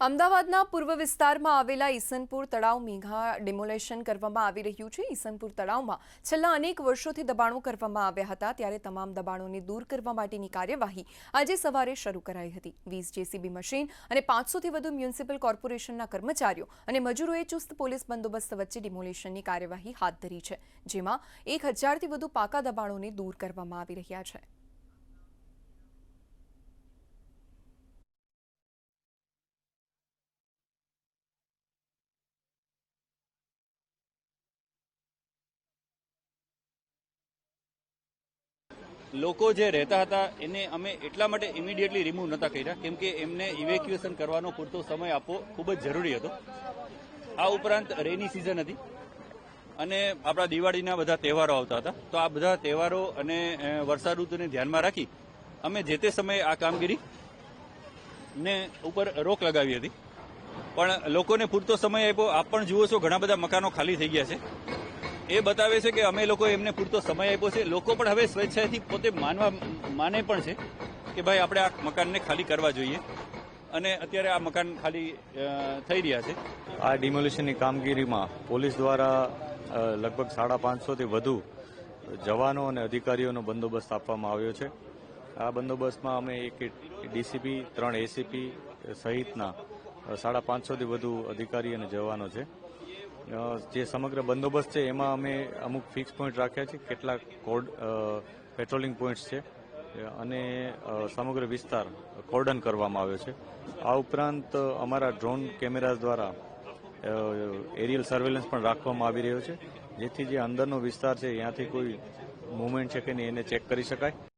અમદાવાદના પૂર્વ વિસ્તારમાં આવેલા ઈસનપુર તળાવ મેઘા ડિમોલેશન કરવામાં આવી રહ્યું છે। ઈસનપુર તળાવમાં છેલ્લા અનેક વર્ષોથી દબાણો કરવામાં આવ્યા હતા, ત્યારે તમામ દબાણોને દૂર કરવા માટેની કાર્યવાહી આજે સવારે શરૂ કરાઈ હતી। 20 જેસીબી મશીન અને 500થી વધુ મ્યુનિસિપલ કોર્પોરેશનના કર્મચારીઓ અને મજૂરોએ ચુસ્ત પોલીસ બંદોબસ્ત વચ્ચે ડિમોલેશનની કાર્યવાહી હાથ ધરી છે, જેમાં 1000થી વધુ પાકા દબાણોને દૂર કરવામાં આવી રહ્યા છે। લોકો જે રહેતા હતા એને અમે એટલા માટે ઇમિડિયેટલી રિમૂવ નહોતા કર્યા કેમ કે એમને ઇવેક્યુએશન કરવાનો પૂરતો સમય આપવો ખૂબ જ જરૂરી હતો। આ ઉપરાંત રેની સિઝન હતી અને આપણા દિવાળીના બધા તહેવારો આવતા હતા, તો આ બધા તહેવારો અને વર્ષા ઋતુને ધ્યાનમાં રાખી અમે જે તે સમયે આ કામગીરીને ઉપર રોક લગાવી હતી, પણ લોકોને પૂરતો સમય આપ્યો। આપ પણ જુઓ છો, ઘણા બધા મકાનો ખાલી થઈ ગયા છે। એ બતાવે છે કે અમે લોકો એમને પૂરતો સમય આપ્યો છે। લોકો પણ હવે સ્વેચ્છાએથી પોતે માને પણ છે કે ભાઈ આપણે આ મકાનને ખાલી કરવા જોઈએ અને અત્યારે આ મકાન ખાલી થઈ રહ્યા છે। આ ડિમોલિશનની કામગીરીમાં પોલીસ દ્વારા લગભગ 550થી વધુ જવાનો અને અધિકારીઓનો બંદોબસ્ત આપવામાં આવ્યો છે। આ બંદોબસ્તમાં અમે એક ડીસીપી, 3 એસીપી સહિતના 550થી વધુ અધિકારી અને જવાનો છે। જે સમગ્ર બંદોબસ્ત છે એમાં અમે અમુક ફિક્સ પોઈન્ટ રાખ્યા છે, કેટલાક પેટ્રોલિંગ પોઈન્ટ્સ છે અને સમગ્ર વિસ્તાર કોર્ડન કરવામાં આવ્યો છે। આ ઉપરાંત અમારા ડ્રોન કેમેરા દ્વારા એરિયલ સર્વેલન્સ પણ રાખવામાં આવી રહ્યો છે, જેથી જે અંદરનો વિસ્તાર છે ત્યાંથી કોઈ મૂવમેન્ટ છે કે નહીં એને ચેક કરી શકાય।